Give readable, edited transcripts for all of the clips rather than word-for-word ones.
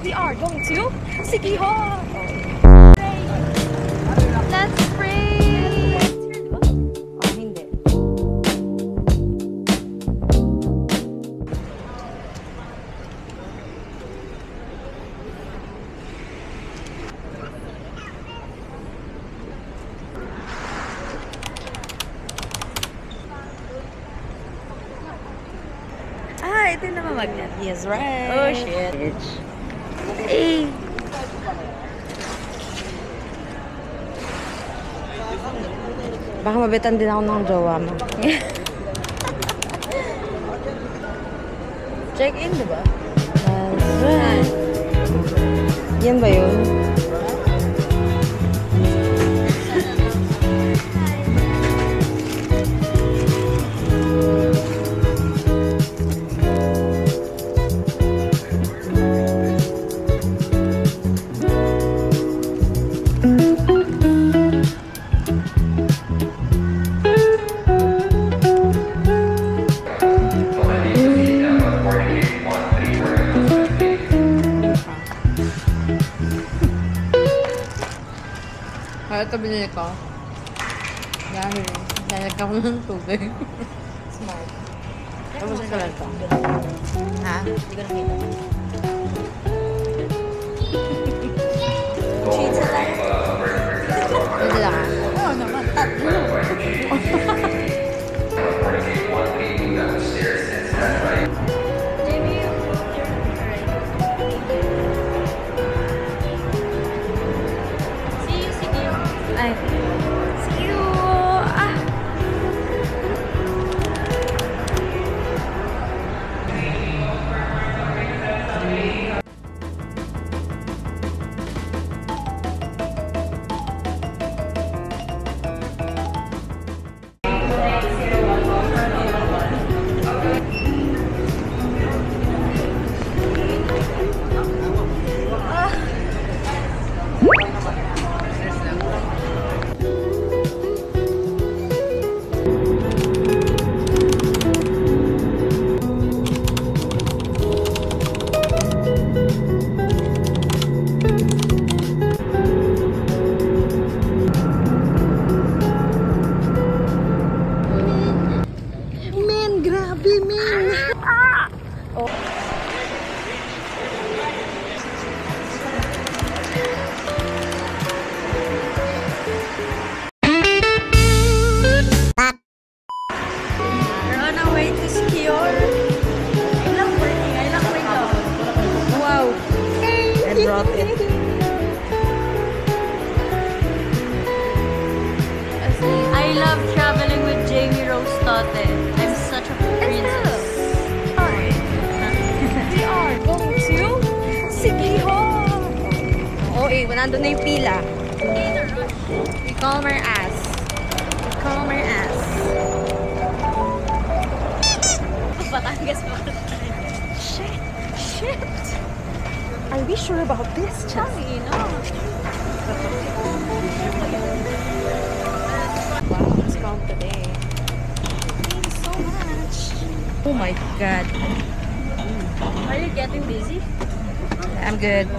We are going to Siquijor. Let's pray. Oh, hindi. Ito naman magnet. Yes, right. Oh, shit. Hey. Baka mabitan din ako ng jowa mo. Check in, diba? Yes, right. Yan ba yun? Ito binili ko. Dahil ka mo ng tubig. Smart. Tapos ito lang ito. Ha? Hindi ko nakita. Cheats na tayo. Hindi lang ha? Oo naman. Tatlo. See you. I love traveling with Jamie Rose Tote. I'm such a princess. We are going to Siquijor. Oh, nandun na yung pila. We calm our ass. We calm our ass. Batangas pa. Shit. Are we sure about this? Chelsea, no. Wow, let's go today. Thank you so much. Oh my god. Are you getting busy? I'm good.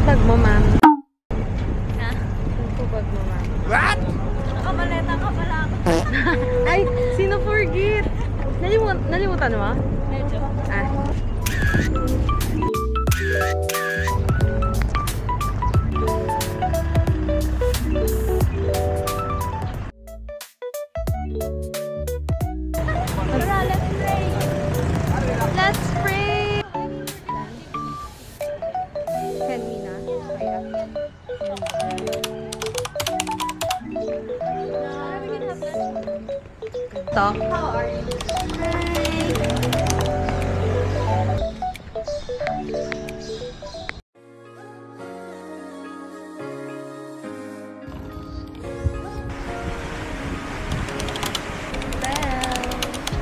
Bag mo, ma'am. Ha? Ito bag mo, ma'am. What? Nakamaleta ka pala ako. Ay, sino forget? Nalimutan mo? Medyo. Let's pray. Let's pray. Kanina. Ito. How are you?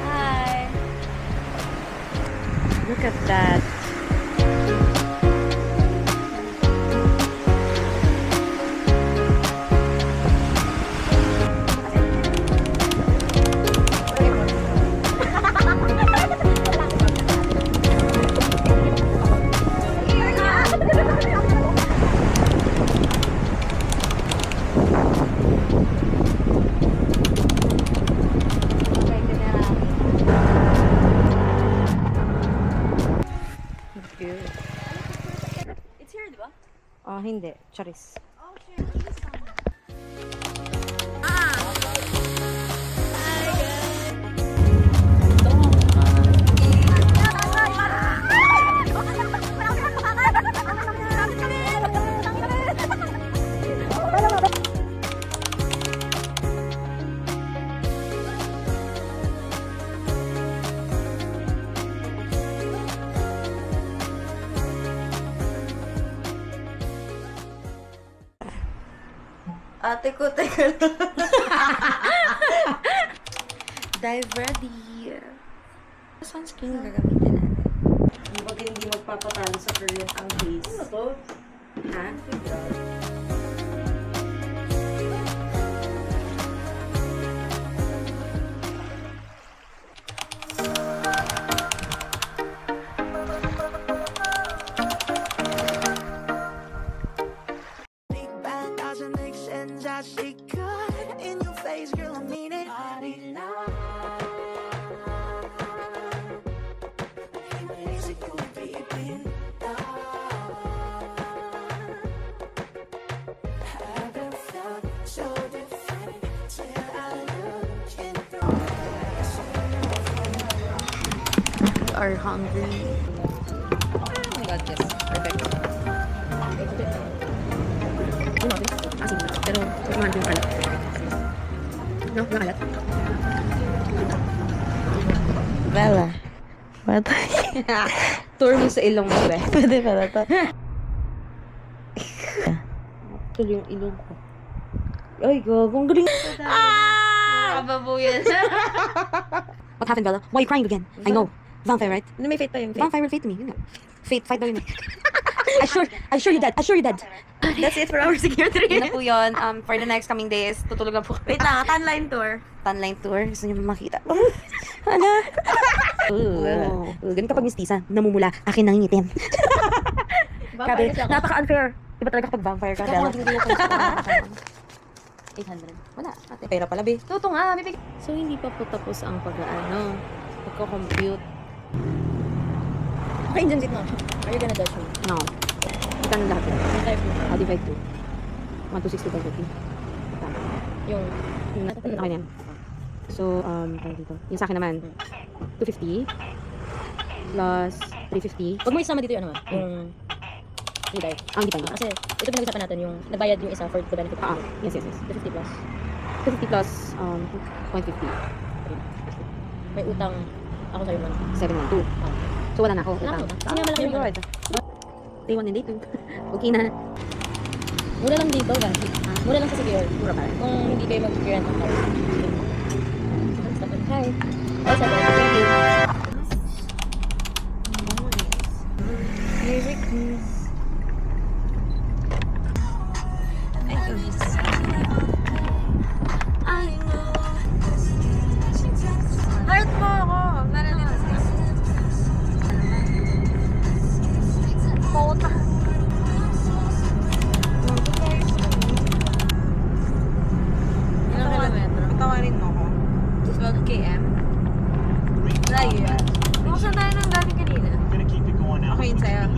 Hi. Look at that. Hindi. Charis. Ate ko, teka lang. Dive ready. Sunscreen yung gagamitin natin. Huwag hindi magpapatalo sa Korean ang face. Ano to? Ha? Are hungry. Oh my god, yes. Perfect. Asin na. Pero, mahal ko yung alat. No? Yung alat? Bella. What? Tour mo sa ilong mo, be. Pwede pala to. Tuloy yung ilong ko. Ay, gagong galing. Kababuyan. What happened, Bella? Why are you crying again? I know. Vampire, right? May fate pa yung fate. Vampire will fate me. Yun nga. Fate, fight daw yun. I sure you dead. I sure you dead. That's it for our security. Yun na po yun. For the next coming days, tutulog lang po. Wait lang, Tanline tour. Tanline tour. Gusto niyo makita. Ano? Ganun kapag mistisa, namumula, akin nangingitim. Grabe, napaka-unfair. Iba talaga kapag vampire ka. Kaya 800. Wala. Ate, pera pala, be. Toto nga, bibig. So, hindi pa po tapos ang pagka-compute. Okay, dyan sit mo. Are you gonna judge me? No. Ika ng lahat yun. Type mo. Divide 2. 1, 2, 6, 2, 50. Tama. Yung... Okay na yan. So, tawag dito. Yung sa akin naman, 250 plus 350. Huwag mo isama dito yung ano yung... divide. Ang di pa yun. Kasi ito pinag-usapan natin yung nagbayad yung isa for the benefit of Yes. the 50 plus. 250 plus 0.50. May utang ako sa'yo man. 712. So, wala na ako. Wala Utang. ako. Kasi nga malaki yung Alright. Day 1 and day 2. Okay na. Mura lang dito, guys. Mura lang sa Secure. Mura pa rin. Kung hindi kayo mag-rent ng house. Hi. Hi, Sabi. Thank you. Music, please. Heart mo ako. Para din sa Pota. Ilang kilometro? Patawarin mo ko. 12 km. Layo yan. Kung saan tayo nang galing kanina? Okay yun sa'yo.